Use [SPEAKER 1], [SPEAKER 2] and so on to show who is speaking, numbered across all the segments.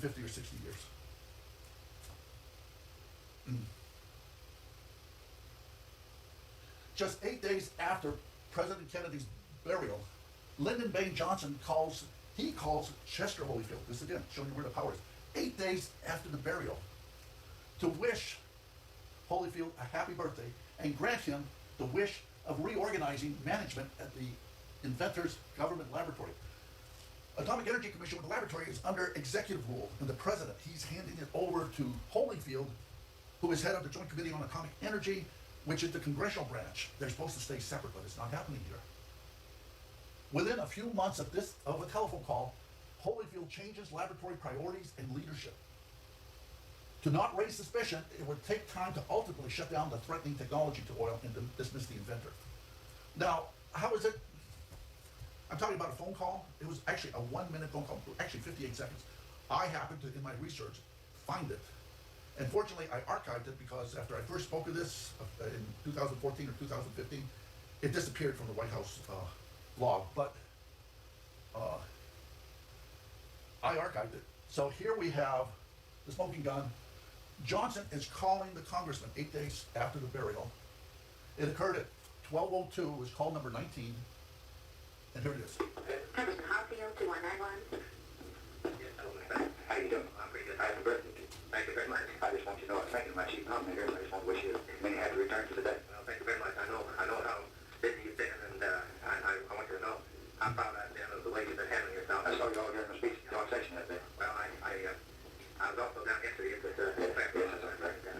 [SPEAKER 1] 50 or 60 years. Just 8 days after President Kennedy's burial, Lyndon Baines Johnson calls Chester Holyfield, this again, showing you where the power is, 8 days after the burial, to wish Holyfield a happy birthday and grant him the wish of reorganizing management at the inventor's government laboratory. Atomic Energy Commission with the laboratory is under executive rule, and the president, he's handing it over to Holyfield, who is head of the Joint Committee on Atomic Energy, which is the congressional branch. They're supposed to stay separate, but it's not happening here. Within a few months of a telephone call, Holyfield changes laboratory priorities and leadership. To not raise suspicion, it would take time to ultimately shut down the threatening technology to oil and to dismiss the inventor. Now, how is it? I'm talking about a phone call. It was actually a 1-minute phone call, actually 58 seconds. I happened to, in my research, find it. And fortunately, I archived it because after I first spoke of this in 2014 or 2015, it disappeared from the White House log. But I archived it. So here we have the smoking gun. Johnson is calling the congressman 8 days after the burial. It occurred at 12:02. It was call number 19. And here it is.
[SPEAKER 2] Congressman Holyfield, 2191.
[SPEAKER 3] How you doing? I'm pretty good. Happy birthday. Thank you very much. I just want you to know I'm thanking my chief nominator, and I just want to wish you many happy returns to the day. Well, thank you very much. I know how busy you've been, and I want you to know how proud I've been of the way you've been handling yourself. I saw you all during the speech section that day. Well, I was also down yesterday at this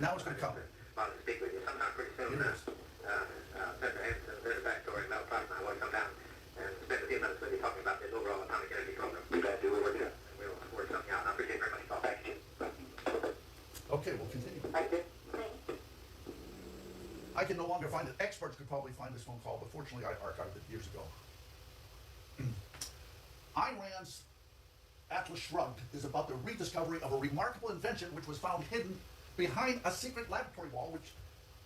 [SPEAKER 1] Now it's going to come.
[SPEAKER 3] Well, to speak with you sometime pretty soon. Senator Hanson, there's a backstory about Prost, and I want to come down and spend a few minutes with you talking about this overall atomic energy program. You glad to do what we're doing. We'll work something out. I appreciate very much. Thank you.
[SPEAKER 1] Okay, we'll continue. I can no longer find it. Experts could probably find this phone call, but fortunately I archived it years ago. Ayn Rand's Atlas Shrugged is about the rediscovery of a remarkable invention which was found hidden behind a secret laboratory wall which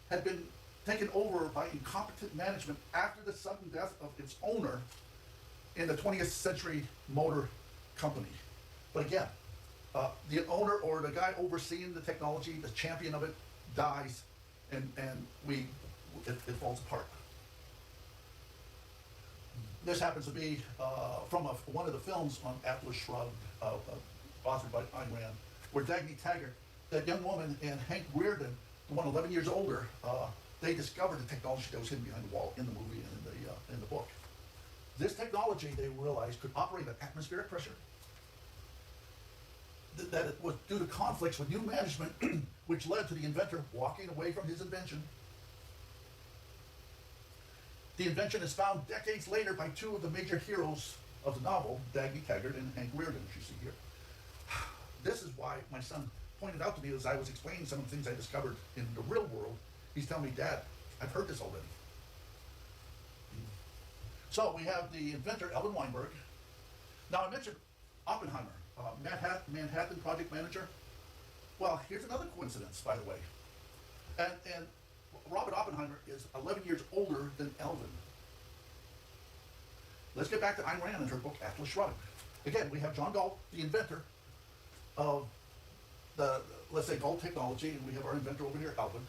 [SPEAKER 1] had been taken over by incompetent management after the sudden death of its owner in the 20th Century Motor Company. But again, the owner or the guy overseeing the technology, the champion of it, dies, and it falls apart. This happens to be from one of the films on Atlas Shrugged, authored by Ayn Rand, where Dagny Taggart, that young woman, and Hank Reardon, the one 11 years older, they discovered the technology that was hidden behind the wall in the movie and in the book. This technology, they realized, could operate at atmospheric pressure, that it was due to conflicts with new management, which led to the inventor walking away from his invention. The invention is found decades later by two of the major heroes of the novel, Dagny Taggart and Hank Reardon, as you see here. This is why my son pointed out to me as I was explaining some of the things I discovered in the real world. He's telling me, Dad, I've heard this already. So we have the inventor, Alvin Weinberg. Now I mentioned Oppenheimer, Manhattan project manager. Well, here's another coincidence, by the way. And Robert Oppenheimer is 11 years older than Alvin. Let's get back to Ayn Rand and her book, Atlas Shrugged. Again, we have John Galt, the inventor of the, let's say, Galt technology, and we have our inventor over here, Alvin.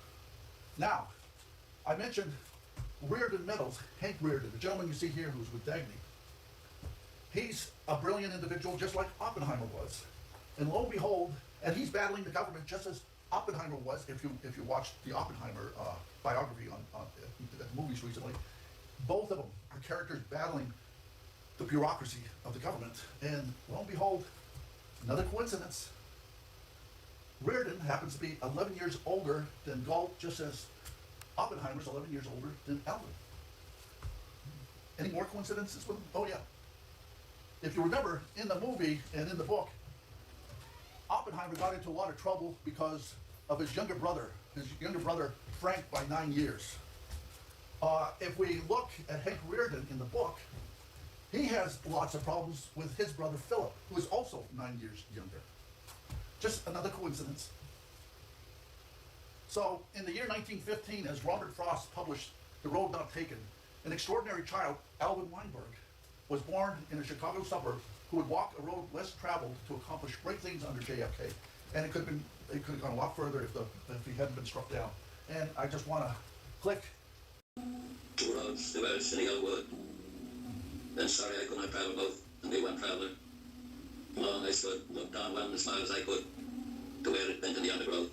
[SPEAKER 1] Now, I mentioned Reardon Meadows, Hank Reardon, the gentleman you see here who's with Dagny. He's a brilliant individual, just like Oppenheimer was. And lo and behold, and he's battling the government just as Oppenheimer was, if you watched the Oppenheimer biography on the movies recently. Both of them are characters battling the bureaucracy of the government. And lo and behold, another coincidence. Reardon happens to be 11 years older than Galt, just as Oppenheimer's 11 years older than Alvin. Any more coincidences with them? Oh yeah. If you remember, in the movie and in the book, Oppenheimer got into a lot of trouble because of his younger brother Frank, by 9 years. If we look at Hank Reardon in the book, he has lots of problems with his brother Philip, who is also 9 years younger. Just another coincidence. So, in the year 1915, as Robert Frost published The Road Not Taken, an extraordinary child, Alvin Weinberg, was born in a Chicago suburb who would walk a road less traveled to accomplish great things under JFK. And it could have gone a lot further if he hadn't been struck down. And I just want to click.
[SPEAKER 4] Two roads, they were sitting on wood. Then sorry I could not travel both, and they went traveling. Long I stood, looked down one as far as I could, to where it went in the undergrowth.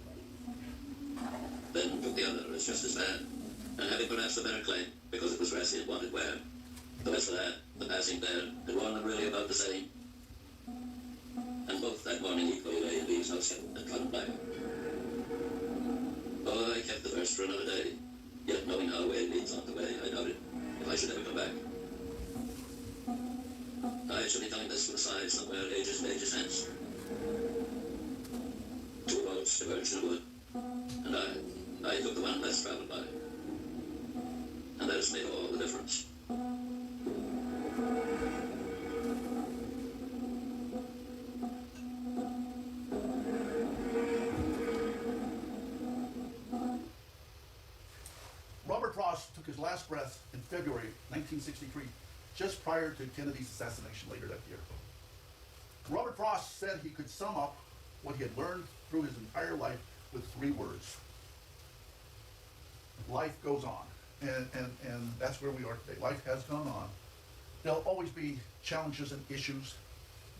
[SPEAKER 4] Then took the other as just as bad, and having perhaps a better claim, because it was grassy and wanted wear. Though as for that, the passing there, had worn them really about the same. And both that morning equally lay in leaves outside and trodden by. Oh, I kept the verse for another day, yet knowing how way leads on the way, I doubted if I should ever come back. I shall be telling this from the side somewhere ages and ages hence. Two roads diverged in a wood, and I took the one less traveled by. And that has made all the difference.
[SPEAKER 1] Robert Frost took his last breath in February 1963, just prior to Kennedy's assassination later that year. Robert Frost said he could sum up what he had learned through his entire life with 3 words. Life goes on. And that's where we are today. Life has gone on. There'll always be challenges and issues,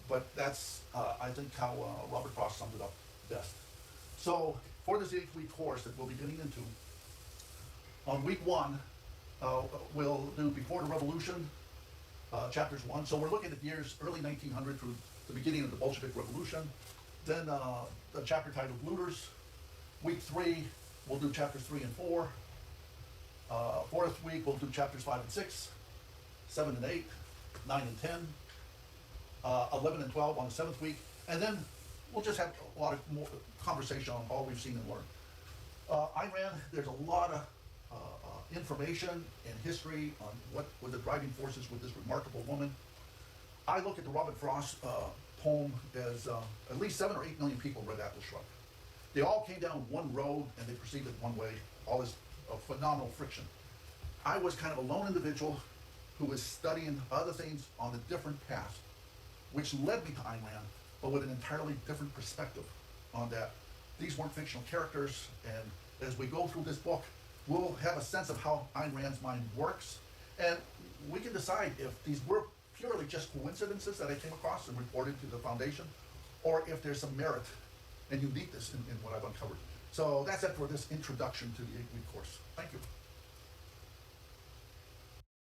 [SPEAKER 1] but that's, I think, how Robert Frost summed it up best. So, for this 8-week course that we'll be getting into, on week 1, we'll do Before the Revolution, chapters 1. So we're looking at years early 1900 through the beginning of the Bolshevik Revolution. Then the chapter titled Looters. Week 3, we'll do chapters 3 and 4. 4th week, we'll do chapters 5 and 6, 7 and 8, 9 and 10, 11 and 12 on the 7th week. And then we'll just have a lot of more conversation on all we've seen and learned. Ayn Rand, there's a lot of information and history on what were the driving forces with this remarkable woman. I look at the Robert Frost poem as at least 7 or 8 million people read Atlas Shrugged. They all came down one road and they perceived it one way, all this phenomenal friction. I was kind of a lone individual who was studying other things on a different path, which led me to Ayn Rand, but with an entirely different perspective on that. These weren't fictional characters, and as we go through this book, we'll have a sense of how Ayn Rand's mind works, and we can decide if these were purely just coincidences that I came across and reported to the foundation, or if there's some merit and uniqueness in what I've uncovered. So that's it for this introduction to the 8-week course. Thank you.